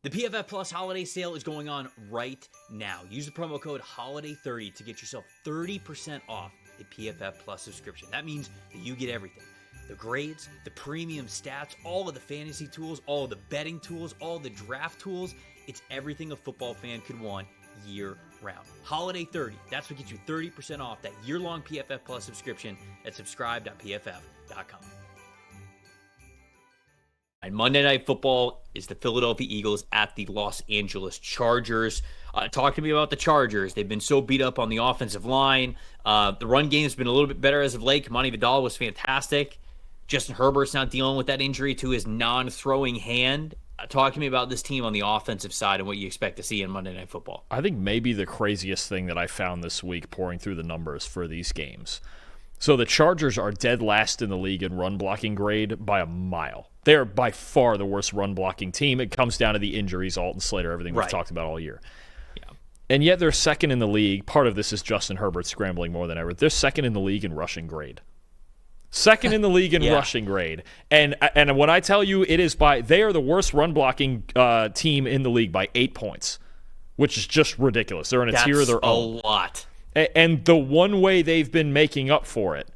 The PFF Plus holiday sale is going on right now. Use the promo code HOLIDAY30 to get yourself 30% off a PFF Plus subscription. That means that you get everything. The grades, the premium stats, all of the fantasy tools, all of the betting tools, all the draft tools. It's everything a football fan could want year round. Holiday 30, that's what gets you 30% off that year-long PFF Plus subscription at subscribe.pff.com. And Monday Night Football is the Philadelphia Eagles at the Los Angeles Chargers. Talk to me about the Chargers. They've been so beat up on the offensive line. The run game's been a little bit better as of late. Kamani Vidal was fantastic. Justin Herbert's not dealing with that injury to his non-throwing hand. Talk to me about this team on the offensive side and what you expect to see in Monday Night Football. I think maybe the craziest thing that I found this week pouring through the numbers for these games. So the Chargers are dead last in the league in run blocking grade by a mile. They're by far the worst run blocking team. It comes down to the injuries, Alton Slater, everything we've talked about all year. Yeah. And yet they're second in the league. Part of this is Justin Herbert scrambling more than ever. They're second in the league in rushing grade. Second in the league in rushing grade. And when I tell you they are the worst run blocking team in the league by 8 points, which is just ridiculous. They're in a tier of their own. That's a lot. And the one way they've been making up for it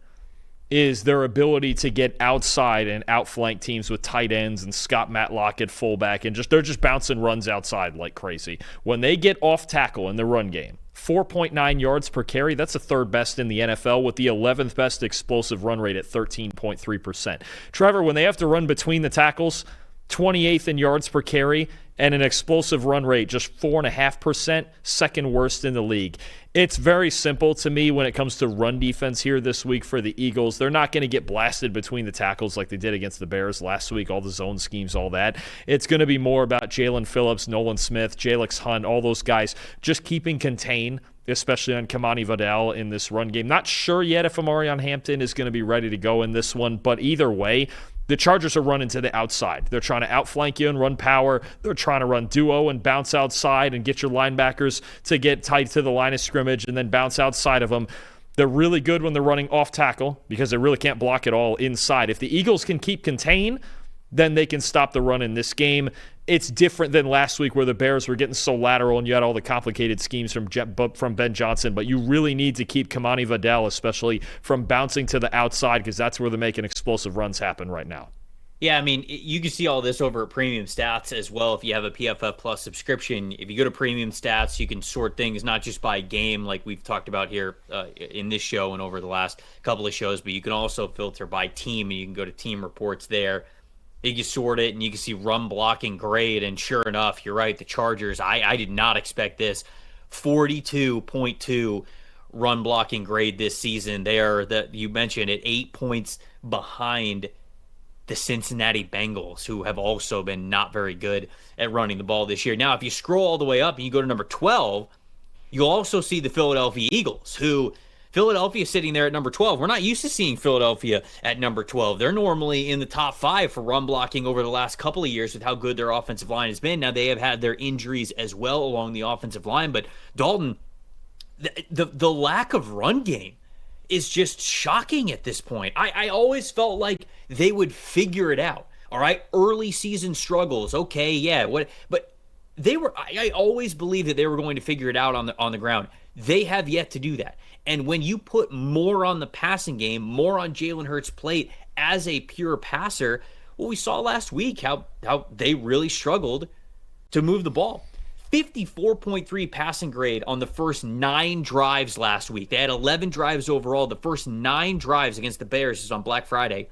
is their ability to get outside and outflank teams with tight ends and Scott Matlock at fullback, and they're just bouncing runs outside like crazy. When they get off tackle in the run game, 4.9 yards per carry, that's the third best in the NFL with the 11th best explosive run rate at 13.3%. Trevor, when they have to run between the tackles, 28th in yards per carry, and an explosive run rate, just 4.5%, second worst in the league. It's very simple to me when it comes to run defense here this week for the Eagles. They're not going to get blasted between the tackles like they did against the Bears last week, all the zone schemes, all that. It's going to be more about Jalen Phillips, Nolan Smith, Jalix Hunt, all those guys just keeping contained, especially on Kamani Vidal in this run game. Not sure yet if Amarion Hampton is going to be ready to go in this one, but either way, the Chargers are running to the outside. They're trying to outflank you and run power. They're trying to run duo and bounce outside and get your linebackers to get tight to the line of scrimmage and then bounce outside of them. They're really good when they're running off tackle because they really can't block it all inside. If the Eagles can keep contained, then they can stop the run in this game. It's different than last week where the Bears were getting so lateral and you had all the complicated schemes from Ben Johnson, but you really need to keep Kamani Vidal, especially from bouncing to the outside, because that's where they're making explosive runs happen right now. Yeah, I mean, you can see all this over at Premium Stats as well if you have a PFF Plus subscription. If you go to Premium Stats, you can sort things not just by game like we've talked about here in this show and over the last couple of shows, but you can also filter by team, and you can go to team reports there. You can sort it, and you can see run blocking grade, and sure enough, you're right, the Chargers, I did not expect this, 42.2 run blocking grade this season. They are, you mentioned it, 8 points behind the Cincinnati Bengals, who have also been not very good at running the ball this year. Now, if you scroll all the way up and you go to number 12, you'll also see the Philadelphia Eagles, who Philadelphia is sitting there at number 12. We're not used to seeing Philadelphia at number 12. They're normally in the top 5 for run blocking over the last couple of years with how good their offensive line has been. Now, they have had their injuries as well along the offensive line, but Dalton, the lack of run game is just shocking at this point. I always felt like they would figure it out. All right, early season struggles. Okay, yeah, but they were. I always believed that they were going to figure it out on the ground. They have yet to do that. And when you put more on the passing game, more on Jalen Hurts' plate as a pure passer, well, we saw last week how they really struggled to move the ball. 54.3 passing grade on the first 9 drives last week. They had 11 drives overall. The first 9 drives against the Bears is on Black Friday.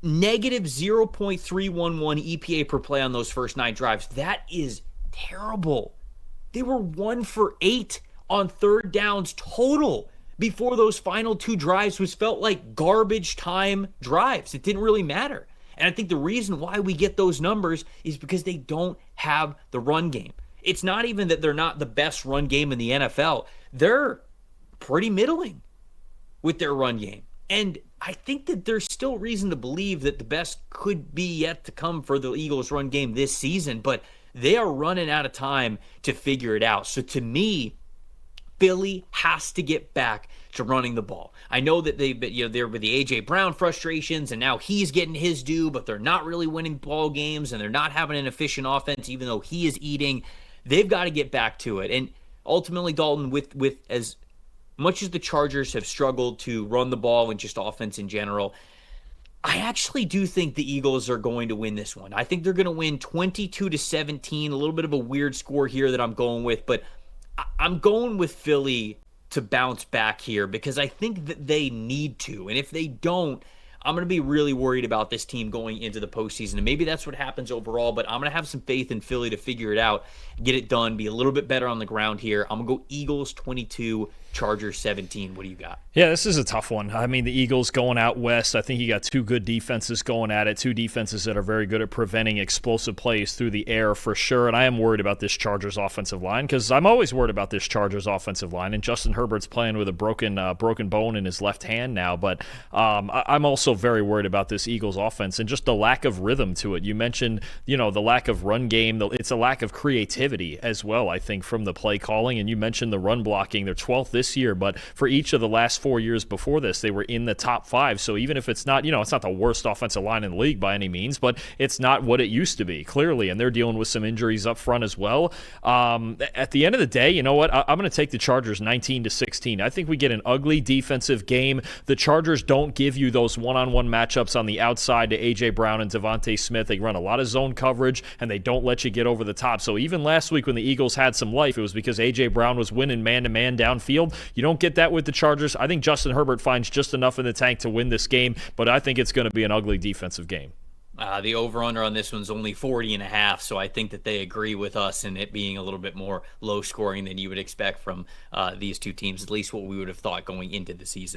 Negative 0.311 EPA per play on those first 9 drives. That is terrible. They were 1 for 8 on third downs total before those final 2 drives, which felt like garbage time drives. It didn't really matter. And I think the reason why we get those numbers is because they don't have the run game. It's not even that they're not the best run game in the NFL. They're pretty middling with their run game. And I think that there's still reason to believe that the best could be yet to come for the Eagles' run game this season, but they are running out of time to figure it out. So to me, Philly has to get back to running the ball. I know that they've been, there with the AJ Brown frustrations, and now he's getting his due, but they're not really winning ball games, and they're not having an efficient offense, even though he is eating. They've got to get back to it. And ultimately, Dalton, with as much as the Chargers have struggled to run the ball and just offense in general, I actually do think the Eagles are going to win this one. I think they're going to win 22-17, a little bit of a weird score here that I'm going with, but I'm going with Philly to bounce back here because I think that they need to. And if they don't, I'm going to be really worried about this team going into the postseason. And maybe that's what happens overall, but I'm going to have some faith in Philly to figure it out, get it done, be a little bit better on the ground here. I'm going to go Eagles 22, Chargers 17. What do you got? Yeah, this is a tough one. I mean, the Eagles going out west, I think you got two good defenses going at it, two defenses that are very good at preventing explosive plays through the air for sure. And I am worried about this Chargers offensive line because I'm always worried about this Chargers offensive line. And Justin Herbert's playing with a broken bone in his left hand now. But I'm also very worried about this Eagles offense and just the lack of rhythm to it. You mentioned, the lack of run game. It's a lack of creativity as well, I think, from the play calling. And you mentioned the run blocking. They're 12th this year, but for each of the last 4 years before this, they were in the top 5. So even if it's not, it's not the worst offensive line in the league by any means, but it's not what it used to be, clearly. And they're dealing with some injuries up front as well. At the end of the day, you know what? I'm going to take the Chargers 19-16. I think we get an ugly defensive game. The Chargers don't give you those one-on-one matchups on the outside to A.J. Brown and Devontae Smith. They run a lot of zone coverage, and they don't let you get over the top. So even last week when the Eagles had some life, it was because A.J. Brown was winning man-to-man downfield. You don't get that with the Chargers. I think Justin Herbert finds just enough in the tank to win this game, but I think it's going to be an ugly defensive game. The over-under on this one's only 40.5, so I think that they agree with us in it being a little bit more low-scoring than you would expect from these two teams, at least what we would have thought going into the season.